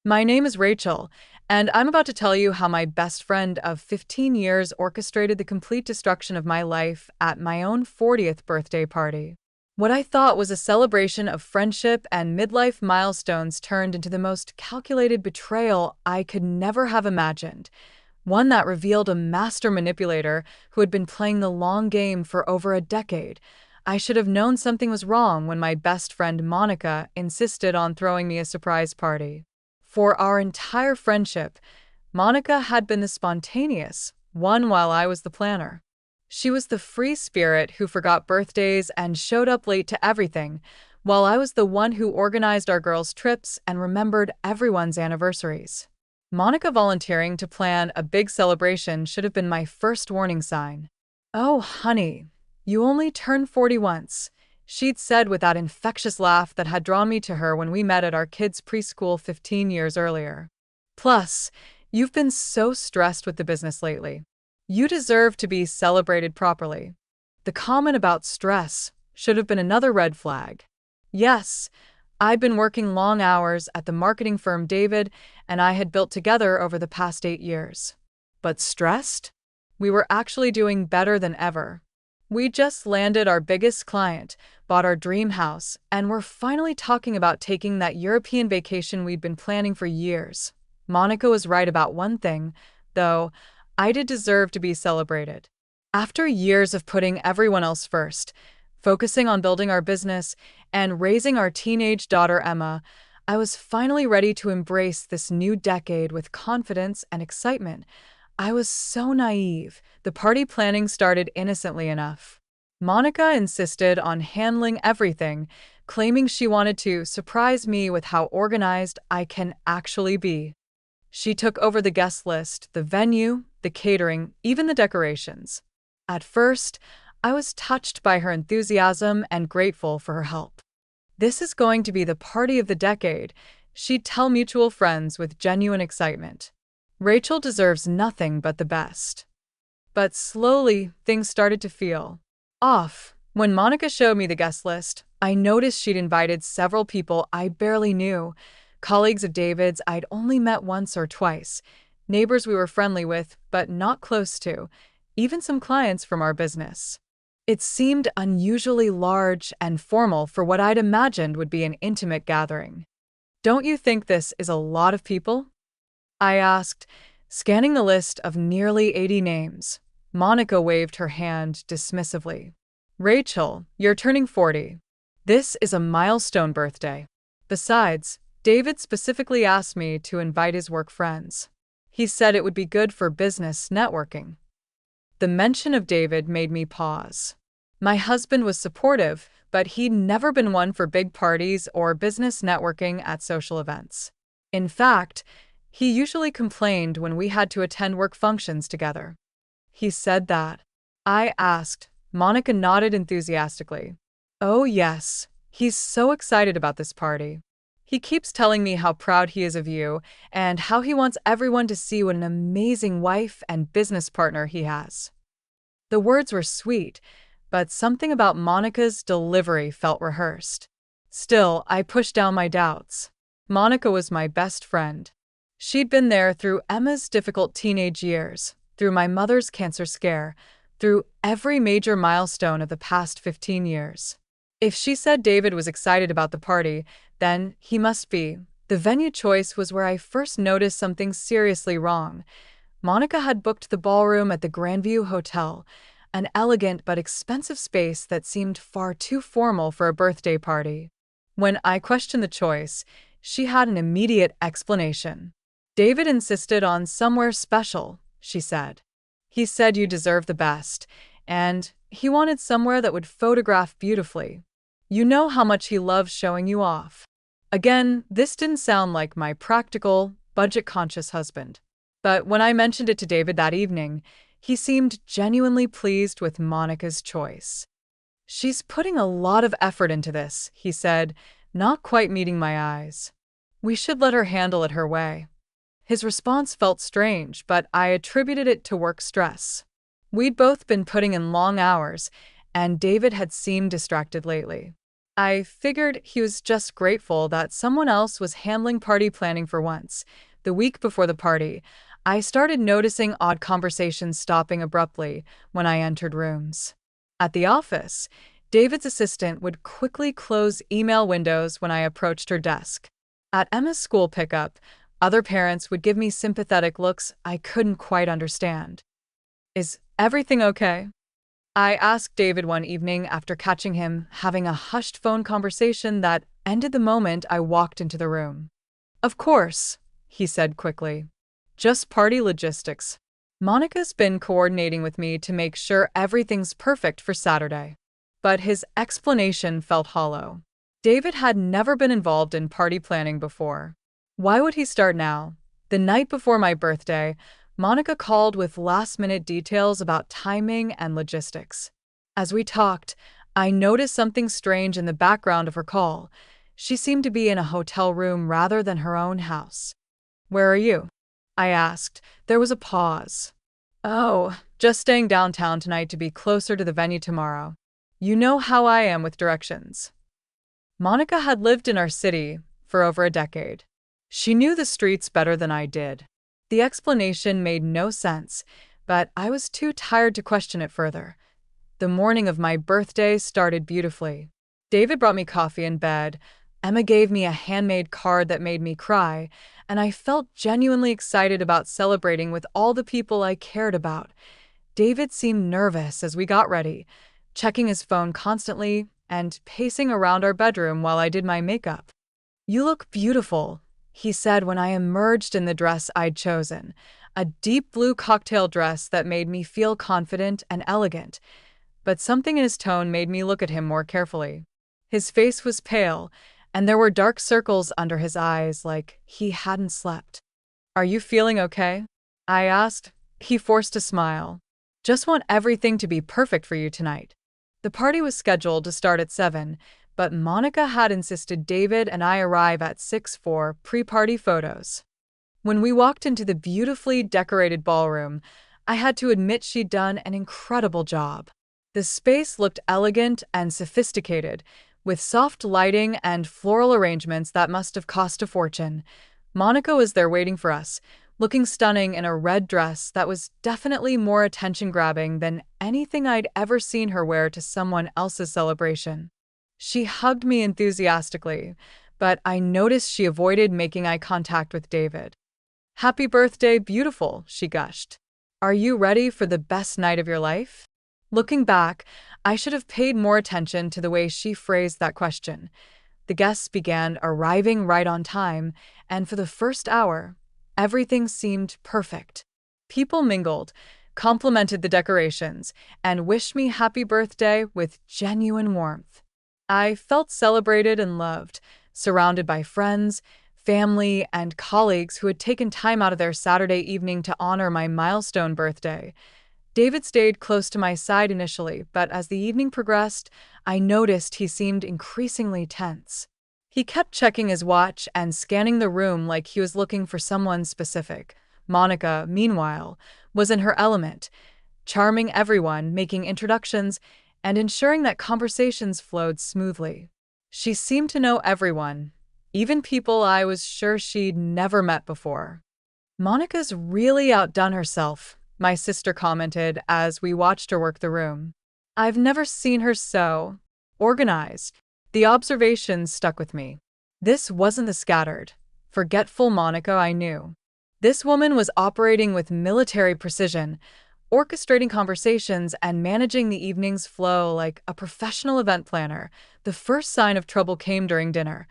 My name is Rachel, and I'm about to tell you how my best friend of 15 years orchestrated the complete destruction of my life at my own 40th birthday party. What I thought was a celebration of friendship and midlife milestones turned into the most calculated betrayal I could never have imagined, one that revealed a master manipulator who had been playing the long game for over a decade. I should have known something was wrong when my best friend Monica insisted on throwing me a surprise party. For our entire friendship, Monica had been the spontaneous one while I was the planner. She was the free spirit who forgot birthdays and showed up late to everything, while I was the one who organized our girls' trips and remembered everyone's anniversaries. Monica volunteering to plan a big celebration should have been my first warning sign. "Oh, honey, you only turn 40 once," she'd said with that infectious laugh that had drawn me to her when we met at our kids' preschool 15 years earlier. "Plus, you've been so stressed with the business lately. You deserve to be celebrated properly." The comment about stress should have been another red flag. Yes, I'd been working long hours at the marketing firm David and I had built together over the past 8 years. But stressed? We were actually doing better than ever. We just landed our biggest client, bought our dream house, and were finally talking about taking that European vacation we'd been planning for years. Monica was right about one thing, though. I did deserve to be celebrated. After years of putting everyone else first, focusing on building our business and raising our teenage daughter Emma, I was finally ready to embrace this new decade with confidence and excitement. I was so naive. The party planning started innocently enough. Monica insisted on handling everything, claiming she wanted to surprise me with how organized I can actually be. She took over the guest list, the venue, the catering, even the decorations. At first, I was touched by her enthusiasm and grateful for her help. "This is going to be the party of the decade," she'd tell mutual friends with genuine excitement. "Rachel deserves nothing but the best." But slowly, things started to feel off. When Monica showed me the guest list, I noticed she'd invited several people I barely knew, colleagues of David's I'd only met once or twice, neighbors we were friendly with but not close to, even some clients from our business. It seemed unusually large and formal for what I'd imagined would be an intimate gathering. "Don't you think this is a lot of people?" I asked, scanning the list of nearly 80 names. Monica waved her hand dismissively. "Rachel, you're turning 40. This is a milestone birthday. Besides, David specifically asked me to invite his work friends. He said it would be good for business networking." The mention of David made me pause. My husband was supportive, but he'd never been one for big parties or business networking at social events. In fact, he usually complained when we had to attend work functions together. "He said that?" I asked. Monica nodded enthusiastically. "Oh yes, he's so excited about this party. He keeps telling me how proud he is of you and how he wants everyone to see what an amazing wife and business partner he has." The words were sweet, but something about Monica's delivery felt rehearsed. Still, I pushed down my doubts. Monica was my best friend. She'd been there through Emma's difficult teenage years, through my mother's cancer scare, through every major milestone of the past 15 years. If she said David was excited about the party, then he must be. The venue choice was where I first noticed something seriously wrong. Monica had booked the ballroom at the Grandview Hotel, an elegant but expensive space that seemed far too formal for a birthday party. When I questioned the choice, she had an immediate explanation. "David insisted on somewhere special," she said. "He said you deserve the best, and he wanted somewhere that would photograph beautifully. You know how much he loves showing you off." Again, this didn't sound like my practical, budget-conscious husband. But when I mentioned it to David that evening, he seemed genuinely pleased with Monica's choice. "She's putting a lot of effort into this," he said, not quite meeting my eyes. "We should let her handle it her way." His response felt strange, but I attributed it to work stress. We'd both been putting in long hours, and David had seemed distracted lately. I figured he was just grateful that someone else was handling party planning for once. The week before the party, I started noticing odd conversations stopping abruptly when I entered rooms. At the office, David's assistant would quickly close email windows when I approached her desk. At Emma's school pickup, other parents would give me sympathetic looks I couldn't quite understand. Is everything okay? I asked David one evening after catching him having a hushed phone conversation that ended the moment I walked into the room. Of course, he said quickly. Just party logistics. Monica's been coordinating with me to make sure everything's perfect for Saturday. But his explanation felt hollow. David had never been involved in party planning before. Why would he start now? The night before my birthday, Monica called with last-minute details about timing and logistics. As we talked, I noticed something strange in the background of her call. She seemed to be in a hotel room rather than her own house. "Where are you?" I asked. There was a pause. "Oh, just staying downtown tonight to be closer to the venue tomorrow. You know how I am with directions." Monica had lived in our city for over a decade. She knew the streets better than I did. The explanation made no sense, but I was too tired to question it further. The morning of my birthday started beautifully. David brought me coffee in bed, Emma gave me a handmade card that made me cry, and I felt genuinely excited about celebrating with all the people I cared about. David seemed nervous as we got ready, checking his phone constantly and pacing around our bedroom while I did my makeup. "You look beautiful," he said when I emerged in the dress I'd chosen, a deep blue cocktail dress that made me feel confident and elegant. But something in his tone made me look at him more carefully. His face was pale, and there were dark circles under his eyes like he hadn't slept. "Are you feeling okay?" I asked. He forced a smile. "Just want everything to be perfect for you tonight." The party was scheduled to start at 7, but Monica had insisted David and I arrive at 6 for pre-party photos. When we walked into the beautifully decorated ballroom, I had to admit she'd done an incredible job. The space looked elegant and sophisticated, with soft lighting and floral arrangements that must have cost a fortune. Monica was there waiting for us, looking stunning in a red dress that was definitely more attention-grabbing than anything I'd ever seen her wear to someone else's celebration. She hugged me enthusiastically, but I noticed she avoided making eye contact with David. "Happy birthday, beautiful," she gushed. "Are you ready for the best night of your life?" Looking back, I should have paid more attention to the way she phrased that question. The guests began arriving right on time, and for the first hour, everything seemed perfect. People mingled, complimented the decorations, and wished me happy birthday with genuine warmth. I felt celebrated and loved, surrounded by friends, family, and colleagues who had taken time out of their Saturday evening to honor my milestone birthday. David stayed close to my side initially, but as the evening progressed, I noticed he seemed increasingly tense. He kept checking his watch and scanning the room like he was looking for someone specific. Monica, meanwhile, was in her element, charming everyone, making introductions, and ensuring that conversations flowed smoothly. She seemed to know everyone, even people I was sure she'd never met before. "Monica's really outdone herself," my sister commented as we watched her work the room. "I've never seen her so organized." The observation stuck with me. This wasn't the scattered, forgetful Monica I knew. This woman was operating with military precision, orchestrating conversations and managing the evening's flow like a professional event planner. The first sign of trouble came during dinner.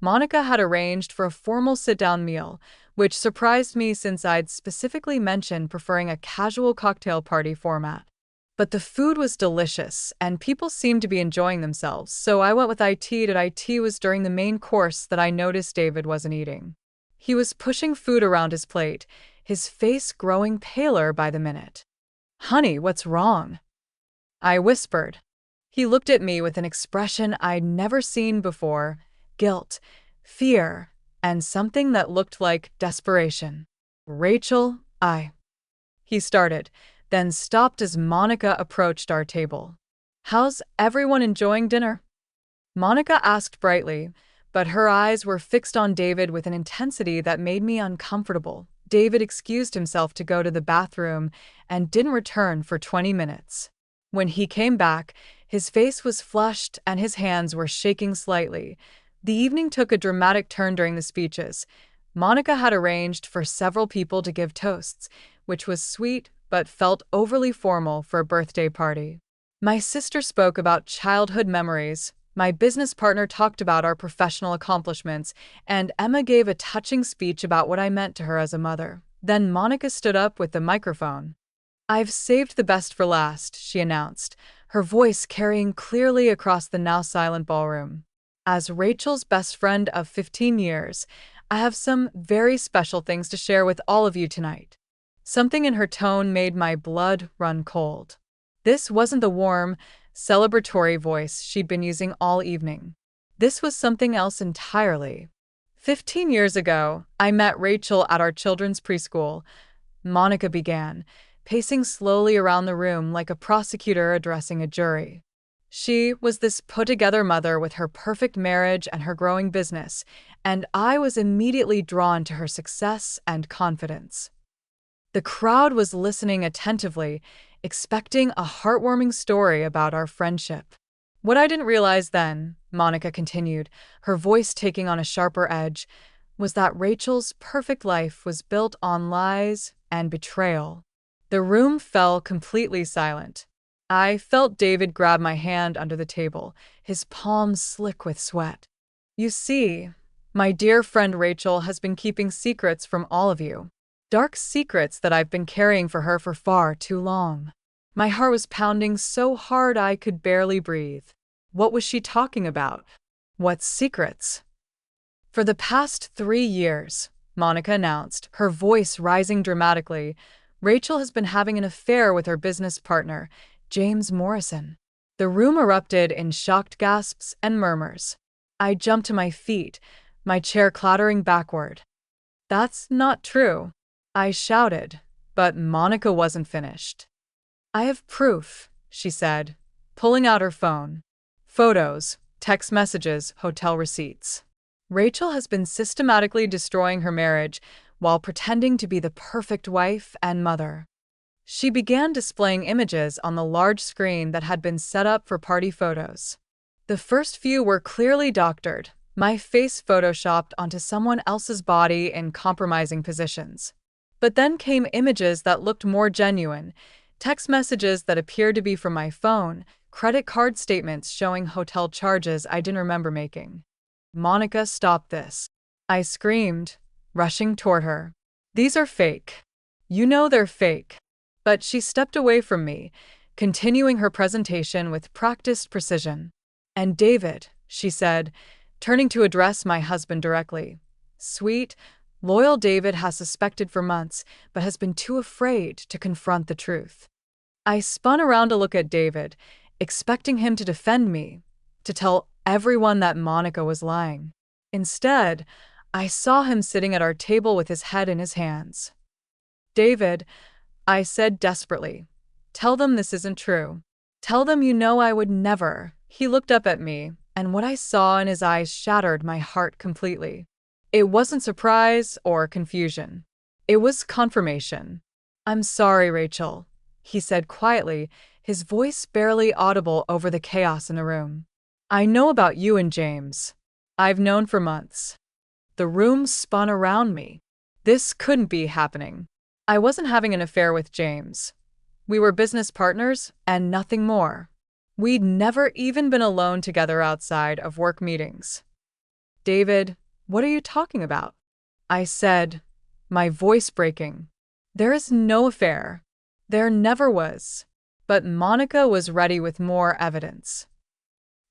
Monica had arranged for a formal sit-down meal, which surprised me since I'd specifically mentioned preferring a casual cocktail party format. But the food was delicious, and people seemed to be enjoying themselves, so I went with IT. It was during the main course that I noticed David wasn't eating. He was pushing food around his plate, his face growing paler by the minute. "Honey, what's wrong?" I whispered. He looked at me with an expression I'd never seen before: guilt, fear, and something that looked like desperation. "Rachel, He started, then stopped as Monica approached our table. "How's everyone enjoying dinner?" Monica asked brightly, but her eyes were fixed on David with an intensity that made me uncomfortable. David excused himself to go to the bathroom and didn't return for 20 minutes. When he came back, his face was flushed and his hands were shaking slightly. The evening took a dramatic turn during the speeches. Monica had arranged for several people to give toasts, which was sweet but felt overly formal for a birthday party. My sister spoke about childhood memories, my business partner talked about our professional accomplishments, and Emma gave a touching speech about what I meant to her as a mother. Then Monica stood up with the microphone. "I've saved the best for last," she announced, her voice carrying clearly across the now silent ballroom. "As Rachel's best friend of 15 years, I have some very special things to share with all of you tonight." Something in her tone made my blood run cold. This wasn't the warm, celebratory voice she'd been using all evening. This was something else entirely. 15 years ago, I met Rachel at our children's preschool, Monica began, pacing slowly around the room like a prosecutor addressing a jury. She was this put-together mother with her perfect marriage and her growing business, and I was immediately drawn to her success and confidence. The crowd was listening attentively, expecting a heartwarming story about our friendship. What I didn't realize then, Monica continued, her voice taking on a sharper edge, was that Rachel's perfect life was built on lies and betrayal. The room fell completely silent. I felt David grab my hand under the table, his palms slick with sweat. "You see, my dear friend Rachel has been keeping secrets from all of you. Dark secrets that I've been carrying for her for far too long." My heart was pounding so hard I could barely breathe. What was she talking about? What secrets? "For the past 3 years," Monica announced, her voice rising dramatically, "Rachel has been having an affair with her business partner, James Morrison." The room erupted in shocked gasps and murmurs. I jumped to my feet, my chair clattering backward. "That's not true," I shouted, but Monica wasn't finished. "I have proof," she said, pulling out her phone. "Photos, text messages, hotel receipts. Rachel has been systematically destroying her marriage while pretending to be the perfect wife and mother." She began displaying images on the large screen that had been set up for party photos. The first few were clearly doctored, my face photoshopped onto someone else's body in compromising positions. But then came images that looked more genuine, text messages that appeared to be from my phone, credit card statements showing hotel charges I didn't remember making. "Monica, stop this," I screamed, rushing toward her. "These are fake. You know they're fake." But she stepped away from me, continuing her presentation with practiced precision. "And David," she said, turning to address my husband directly. "Sweet, loyal David has suspected for months, but has been too afraid to confront the truth." I spun around to look at David, expecting him to defend me, to tell everyone that Monica was lying. Instead, I saw him sitting at our table with his head in his hands. "David," I said desperately, "tell them this isn't true. Tell them you know I would never." He looked up at me, and what I saw in his eyes shattered my heart completely. It wasn't surprise or confusion. It was confirmation. "I'm sorry, Rachel," he said quietly, his voice barely audible over the chaos in the room. "I know about you and James. I've known for months." The room spun around me. This couldn't be happening. I wasn't having an affair with James. We were business partners and nothing more. We'd never even been alone together outside of work meetings. "David, what are you talking about?" I said, my voice breaking. "There is no affair. There never was." But Monica was ready with more evidence.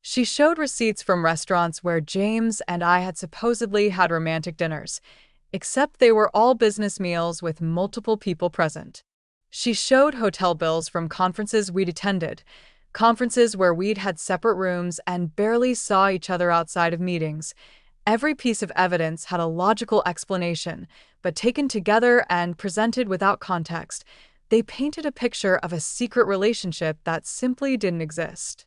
She showed receipts from restaurants where James and I had supposedly had romantic dinners, except they were all business meals with multiple people present. She showed hotel bills from conferences we'd attended, conferences where we'd had separate rooms and barely saw each other outside of meetings. Every piece of evidence had a logical explanation, but taken together and presented without context, they painted a picture of a secret relationship that simply didn't exist.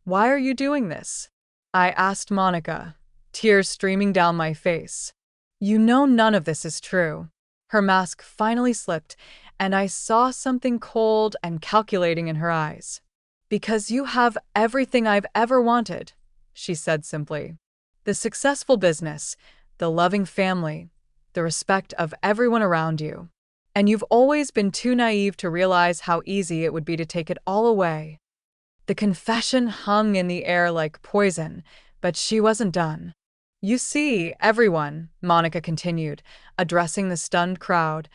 "Why are you doing this?" I asked Monica, tears streaming down my face. You know none of this is true. Her mask finally slipped, and I saw something cold and calculating in her eyes. Because you have everything I've ever wanted, she said simply. The successful business, the loving family, the respect of everyone around you. And you've always been too naive to realize how easy it would be to take it all away. The confession hung in the air like poison, but she wasn't done. You see, everyone, Monica continued, addressing the stunned crowd,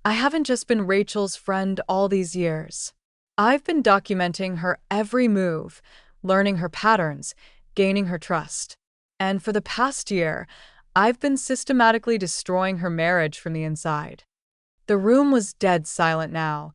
I haven't just been Rachel's friend all these years. I've been documenting her every move, learning her patterns, gaining her trust. And for the past year, I've been systematically destroying her marriage from the inside. The room was dead silent now,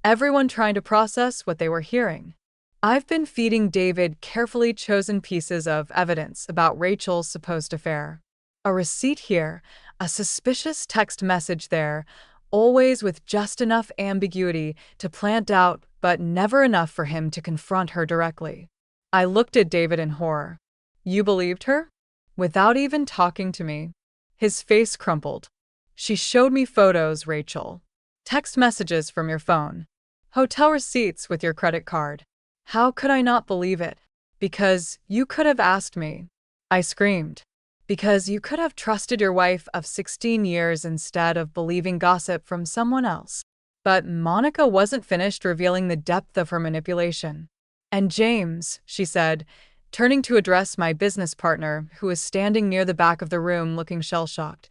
everyone trying to process what they were hearing. I've been feeding David carefully chosen pieces of evidence about Rachel's supposed affair. A receipt here, a suspicious text message there, always with just enough ambiguity to plant doubt, but never enough for him to confront her directly. I looked at David in horror. You believed her? Without even talking to me? His face crumpled. She showed me photos, Rachel. Text messages from your phone. Hotel receipts with your credit card. How could I not believe it? Because you could have asked me. I screamed. Because you could have trusted your wife of 16 years instead of believing gossip from someone else. But Monica wasn't finished revealing the depth of her manipulation. And James, she said, turning to address my business partner, who was standing near the back of the room looking shell-shocked.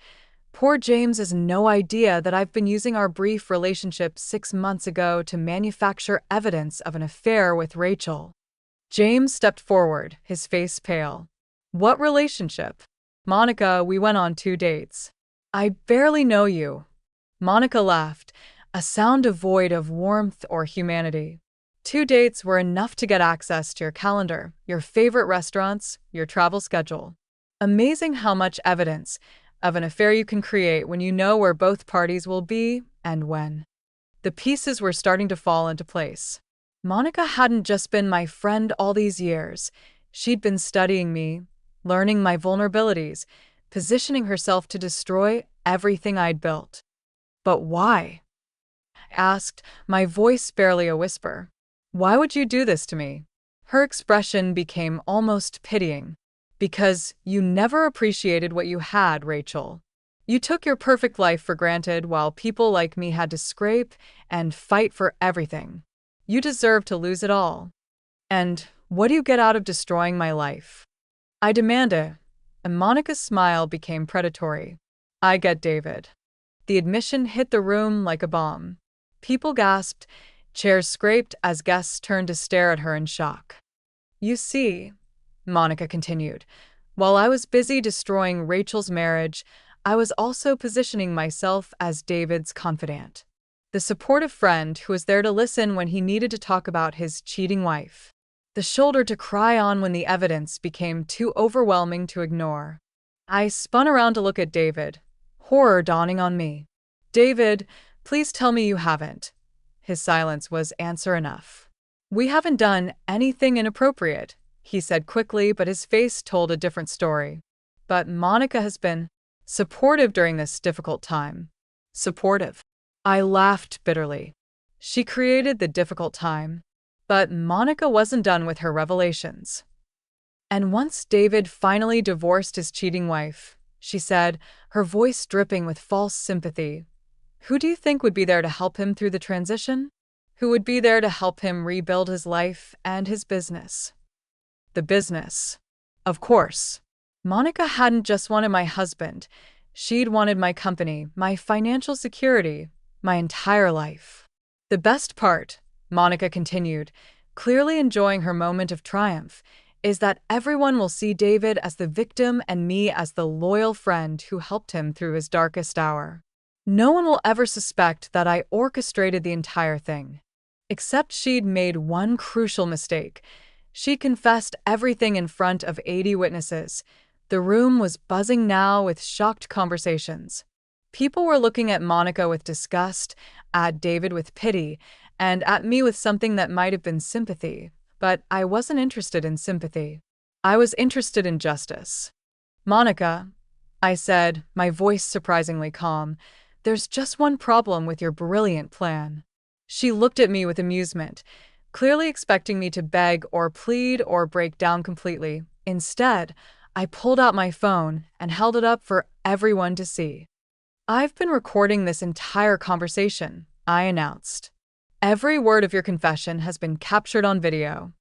Poor James has no idea that I've been using our brief relationship 6 months ago to manufacture evidence of an affair with Rachel. James stepped forward, his face pale. What relationship? Monica, we went on 2 dates. I barely know you. Monica laughed, a sound devoid of warmth or humanity. 2 dates were enough to get access to your calendar, your favorite restaurants, your travel schedule. Amazing how much evidence of an affair you can create when you know where both parties will be and when. The pieces were starting to fall into place. Monica hadn't just been my friend all these years. She'd been studying me, learning my vulnerabilities, positioning herself to destroy everything I'd built. But why? I asked, my voice barely a whisper. Why would you do this to me? Her expression became almost pitying. Because you never appreciated what you had, Rachel. You took your perfect life for granted while people like me had to scrape and fight for everything. You deserve to lose it all. And what do you get out of destroying my life? I demanded, and Monica's smile became predatory. I get David. The admission hit the room like a bomb. People gasped, chairs scraped as guests turned to stare at her in shock. You see, Monica continued, while I was busy destroying Rachel's marriage, I was also positioning myself as David's confidant. The supportive friend who was there to listen when he needed to talk about his cheating wife. The shoulder to cry on when the evidence became too overwhelming to ignore. I spun around to look at David, horror dawning on me. David, please tell me you haven't. His silence was answer enough. We haven't done anything inappropriate, he said quickly, but his face told a different story. But Monica has been supportive during this difficult time. Supportive. I laughed bitterly. She created the difficult time. But Monica wasn't done with her revelations. And once David finally divorced his cheating wife, she said, her voice dripping with false sympathy, who do you think would be there to help him through the transition? Who would be there to help him rebuild his life and his business? The business. Of course. Monica hadn't just wanted my husband. She'd wanted my company, my financial security, my entire life. The best part, Monica continued, clearly enjoying her moment of triumph, is that everyone will see David as the victim and me as the loyal friend who helped him through his darkest hour. No one will ever suspect that I orchestrated the entire thing. Except she'd made one crucial mistake. She confessed everything in front of 80 witnesses. The room was buzzing now with shocked conversations. People were looking at Monica with disgust, at David with pity, and at me with something that might have been sympathy. But I wasn't interested in sympathy. I was interested in justice. Monica, I said, my voice surprisingly calm, there's just one problem with your brilliant plan. She looked at me with amusement, clearly expecting me to beg or plead or break down completely. Instead, I pulled out my phone and held it up for everyone to see. I've been recording this entire conversation, I announced. Every word of your confession has been captured on video.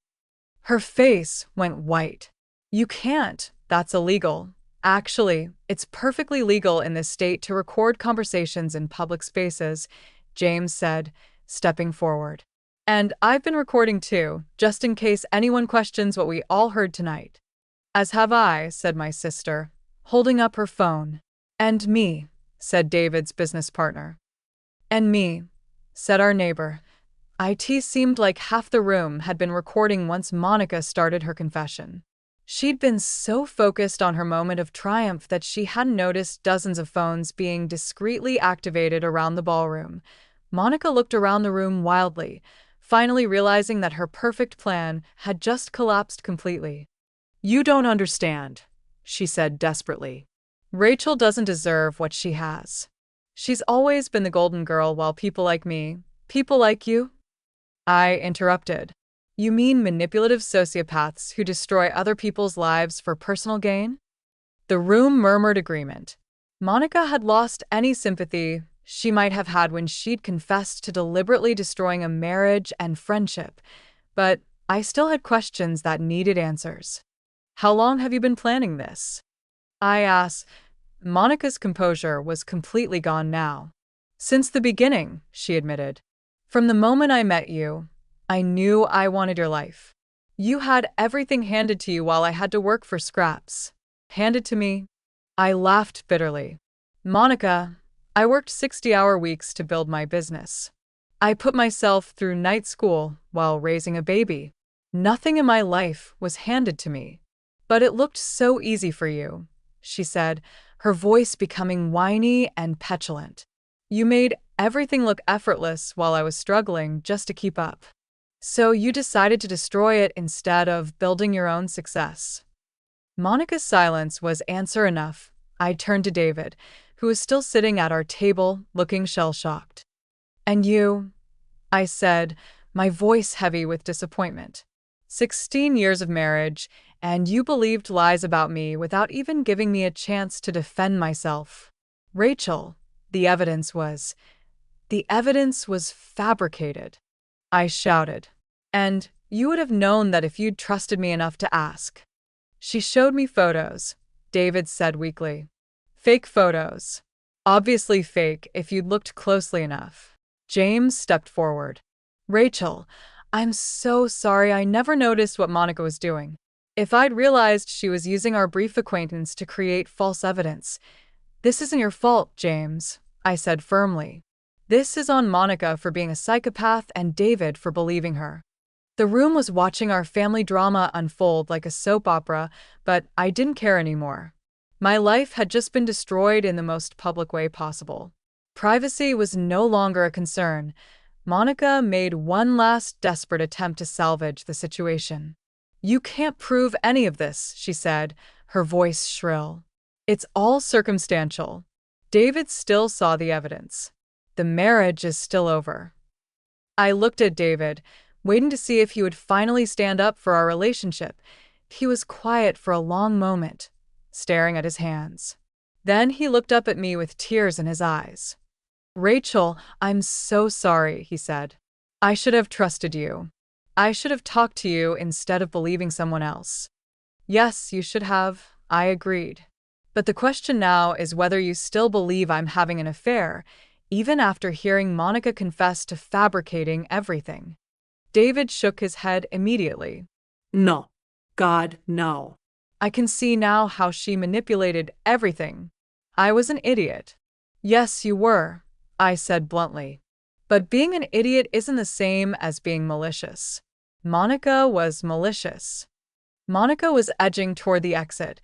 Her face went white. You can't. That's illegal. Actually, it's perfectly legal in this state to record conversations in public spaces, James said, stepping forward. And I've been recording too, just in case anyone questions what we all heard tonight. As have I, said my sister, holding up her phone. And me, said David's business partner. And me, said our neighbor. It seemed like half the room had been recording once Monica started her confession. She'd been so focused on her moment of triumph that she hadn't noticed dozens of phones being discreetly activated around the ballroom. Monica looked around the room wildly, finally realizing that her perfect plan had just collapsed completely. You don't understand, she said desperately. Rachel doesn't deserve what she has. She's always been the golden girl while people like me, people like you? I interrupted. You mean manipulative sociopaths who destroy other people's lives for personal gain? The room murmured agreement. Monica had lost any sympathy she might have had when she'd confessed to deliberately destroying a marriage and friendship, but I still had questions that needed answers. How long have you been planning this? I asked. Monica's composure was completely gone now. Since the beginning, she admitted. From the moment I met you, I knew I wanted your life. You had everything handed to you while I had to work for scraps. Handed to me? I laughed bitterly. Monica, I worked 60-hour weeks to build my business. I put myself through night school while raising a baby. Nothing in my life was handed to me. But it looked so easy for you, she said, her voice becoming whiny and petulant. You made everything look effortless while I was struggling just to keep up. So you decided to destroy it instead of building your own success. Monica's silence was answer enough. I turned to David, who was still sitting at our table, looking shell-shocked. And you, I said, my voice heavy with disappointment. 16 years of marriage, and you believed lies about me without even giving me a chance to defend myself. Rachel, the evidence was fabricated. I shouted. And you would have known that if you'd trusted me enough to ask. She showed me photos, David said weakly. Fake photos. Obviously fake if you'd looked closely enough. James stepped forward. Rachel, I'm so sorry I never noticed what Monica was doing. If I'd realized she was using our brief acquaintance to create false evidence. This isn't your fault, James, I said firmly. This is on Monica for being a psychopath and David for believing her. The room was watching our family drama unfold like a soap opera, but I didn't care anymore. My life had just been destroyed in the most public way possible. Privacy was no longer a concern. Monica made one last desperate attempt to salvage the situation. You can't prove any of this, she said, her voice shrill. It's all circumstantial. David still saw the evidence. The marriage is still over. I looked at David, waiting to see if he would finally stand up for our relationship. He was quiet for a long moment, staring at his hands. Then he looked up at me with tears in his eyes. Rachel, I'm so sorry, he said. I should have trusted you. I should have talked to you instead of believing someone else. Yes, you should have, I agreed. But the question now is whether you still believe I'm having an affair, even after hearing Monica confess to fabricating everything. David shook his head immediately. No. God, no. I can see now how she manipulated everything. I was an idiot. Yes, you were, I said bluntly. But being an idiot isn't the same as being malicious. Monica was malicious. Monica was edging toward the exit,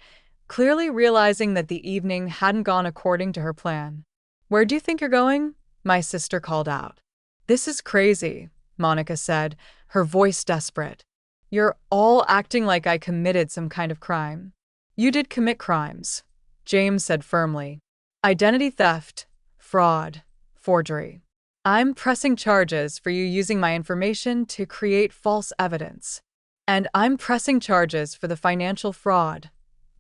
clearly realizing that the evening hadn't gone according to her plan. Where do you think you're going? My sister called out. This is crazy, Monica said, her voice desperate. You're all acting like I committed some kind of crime. You did commit crimes, James said firmly. Identity theft, fraud, forgery. I'm pressing charges for you using my information to create false evidence. And I'm pressing charges for the financial fraud,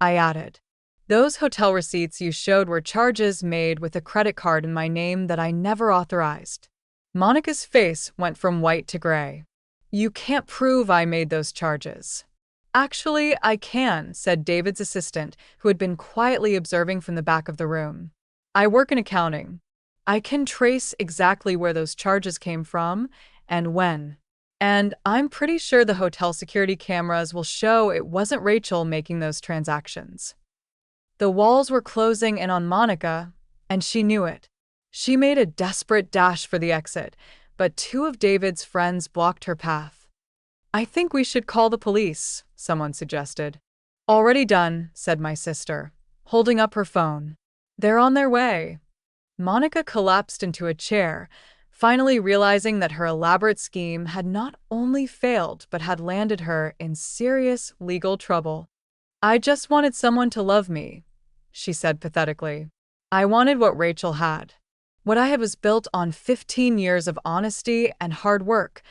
I added. Those hotel receipts you showed were charges made with a credit card in my name that I never authorized. Monica's face went from white to gray. You can't prove I made those charges. Actually, I can, said David's assistant, who had been quietly observing from the back of the room. I work in accounting. I can trace exactly where those charges came from and when. And I'm pretty sure the hotel security cameras will show it wasn't Rachel making those transactions. The walls were closing in on Monica, and she knew it. She made a desperate dash for the exit, but two of David's friends blocked her path. I think we should call the police, someone suggested. Already done, said my sister, holding up her phone. They're on their way. Monica collapsed into a chair, finally realizing that her elaborate scheme had not only failed but had landed her in serious legal trouble. I just wanted someone to love me, she said pathetically. I wanted what Rachel had. What I had was built on 15 years of honesty and hard work,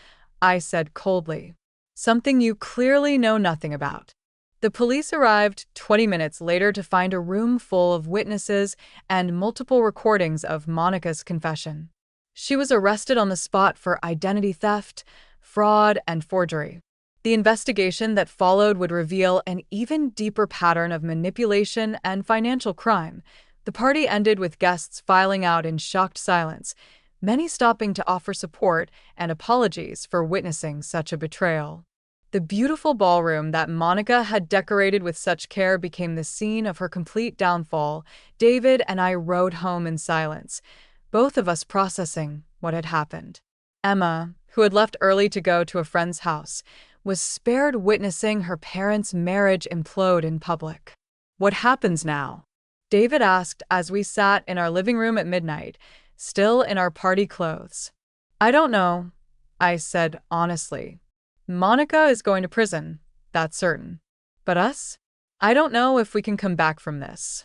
I said coldly. Something you clearly know nothing about. The police arrived 20 minutes later to find a room full of witnesses and multiple recordings of Monica's confession. She was arrested on the spot for identity theft, fraud, and forgery. The investigation that followed would reveal an even deeper pattern of manipulation and financial crime. The party ended with guests filing out in shocked silence, many stopping to offer support and apologies for witnessing such a betrayal. The beautiful ballroom that Monica had decorated with such care became the scene of her complete downfall. David and I rode home in silence, both of us processing what had happened. Emma, who had left early to go to a friend's house, was spared witnessing her parents' marriage implode in public. What happens now? David asked as we sat in our living room at midnight, still in our party clothes. I don't know, I said honestly. Monica is going to prison, that's certain. But us? I don't know if we can come back from this.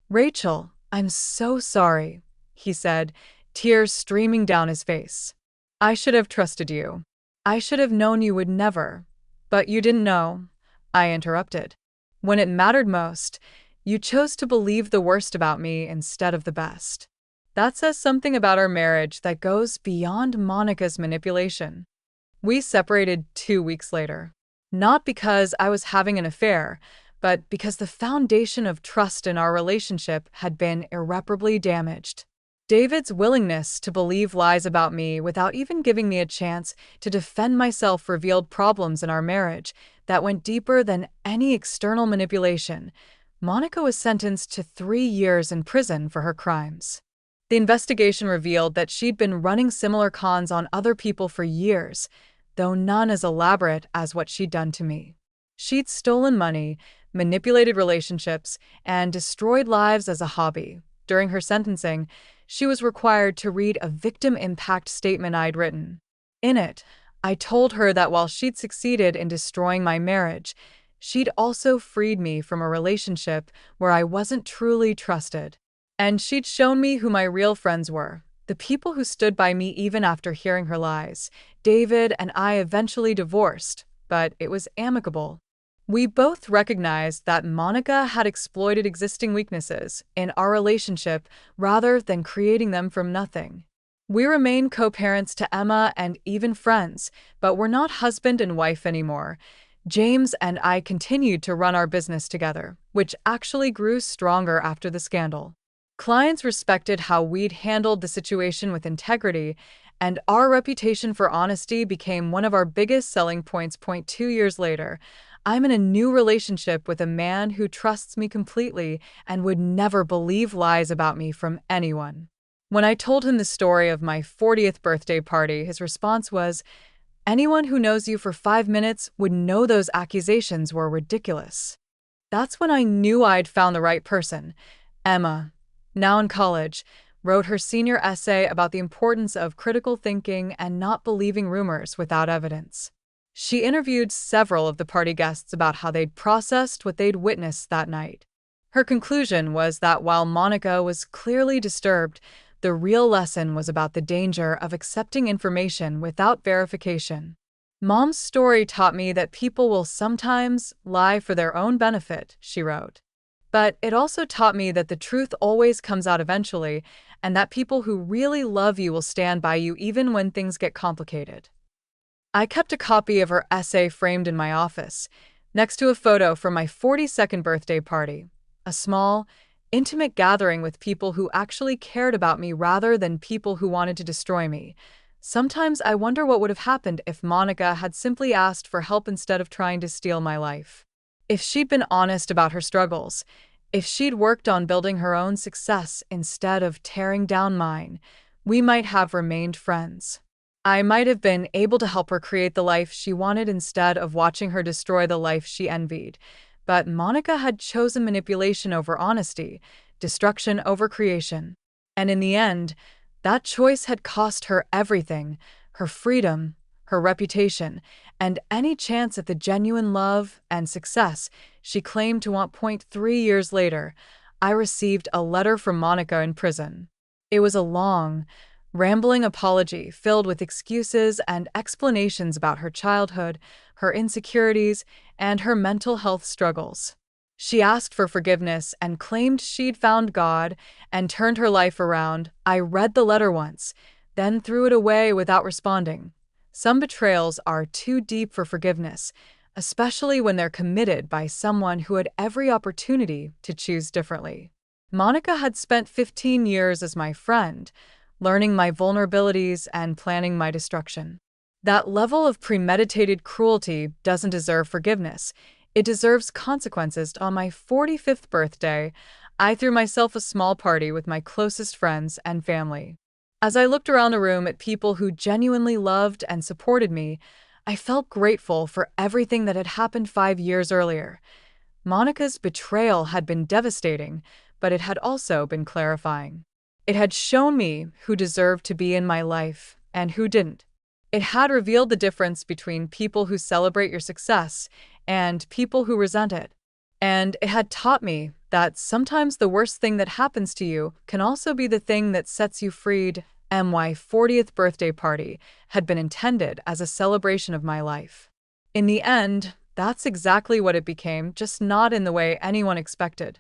Rachel, I'm so sorry, he said, tears streaming down his face. I should have trusted you. I should have known you would never. But you didn't know, I interrupted. When it mattered most, you chose to believe the worst about me instead of the best. That says something about our marriage that goes beyond Monica's manipulation. We separated 2 weeks later. Not because I was having an affair, but because the foundation of trust in our relationship had been irreparably damaged. David's willingness to believe lies about me without even giving me a chance to defend myself revealed problems in our marriage that went deeper than any external manipulation. Monica was sentenced to 3 years in prison for her crimes. The investigation revealed that she'd been running similar cons on other people for years, though none as elaborate as what she'd done to me. She'd stolen money, manipulated relationships, and destroyed lives as a hobby. During her sentencing, she was required to read a victim impact statement I'd written. In it, I told her that while she'd succeeded in destroying my marriage, she'd also freed me from a relationship where I wasn't truly trusted. And she'd shown me who my real friends were, the people who stood by me even after hearing her lies. David and I eventually divorced, but it was amicable. We both recognized that Monica had exploited existing weaknesses in our relationship rather than creating them from nothing. We remain co-parents to Emma and even friends, but we're not husband and wife anymore. James and I continued to run our business together, which actually grew stronger after the scandal. Clients respected how we'd handled the situation with integrity, and our reputation for honesty became one of our biggest selling points. 2 years later, I'm in a new relationship with a man who trusts me completely and would never believe lies about me from anyone. When I told him the story of my 40th birthday party, his response was, "Anyone who knows you for 5 minutes would know those accusations were ridiculous." That's when I knew I'd found the right person. Emma, now in college, wrote her senior essay about the importance of critical thinking and not believing rumors without evidence. She interviewed several of the party guests about how they'd processed what they'd witnessed that night. Her conclusion was that while Monica was clearly disturbed, the real lesson was about the danger of accepting information without verification. Mom's story taught me that people will sometimes lie for their own benefit, she wrote. But it also taught me that the truth always comes out eventually, and that people who really love you will stand by you even when things get complicated. I kept a copy of her essay framed in my office, next to a photo from my 42nd birthday party, a small, intimate gathering with people who actually cared about me rather than people who wanted to destroy me. Sometimes I wonder what would have happened if Monica had simply asked for help instead of trying to steal my life. If she'd been honest about her struggles, if she'd worked on building her own success instead of tearing down mine, we might have remained friends. I might have been able to help her create the life she wanted instead of watching her destroy the life she envied. But Monica had chosen manipulation over honesty, destruction over creation. And in the end, that choice had cost her everything: her freedom, her reputation, and any chance at the genuine love and success she claimed to want. 3 years later, I received a letter from Monica in prison. It was a long, rambling apology filled with excuses and explanations about her childhood, her insecurities, and her mental health struggles. She asked for forgiveness and claimed she'd found God and turned her life around. I read the letter once, then threw it away without responding. Some betrayals are too deep for forgiveness, especially when they're committed by someone who had every opportunity to choose differently. Monica had spent 15 years as my friend, learning my vulnerabilities and planning my destruction. That level of premeditated cruelty doesn't deserve forgiveness. It deserves consequences. On my 45th birthday, I threw myself a small party with my closest friends and family. As I looked around the room at people who genuinely loved and supported me, I felt grateful for everything that had happened 5 years earlier. Monica's betrayal had been devastating, but it had also been clarifying. It had shown me who deserved to be in my life and who didn't. It had revealed the difference between people who celebrate your success and people who resent it. And it had taught me that sometimes the worst thing that happens to you can also be the thing that sets you free. My 40th birthday party had been intended as a celebration of my life. In the end, that's exactly what it became, just not in the way anyone expected.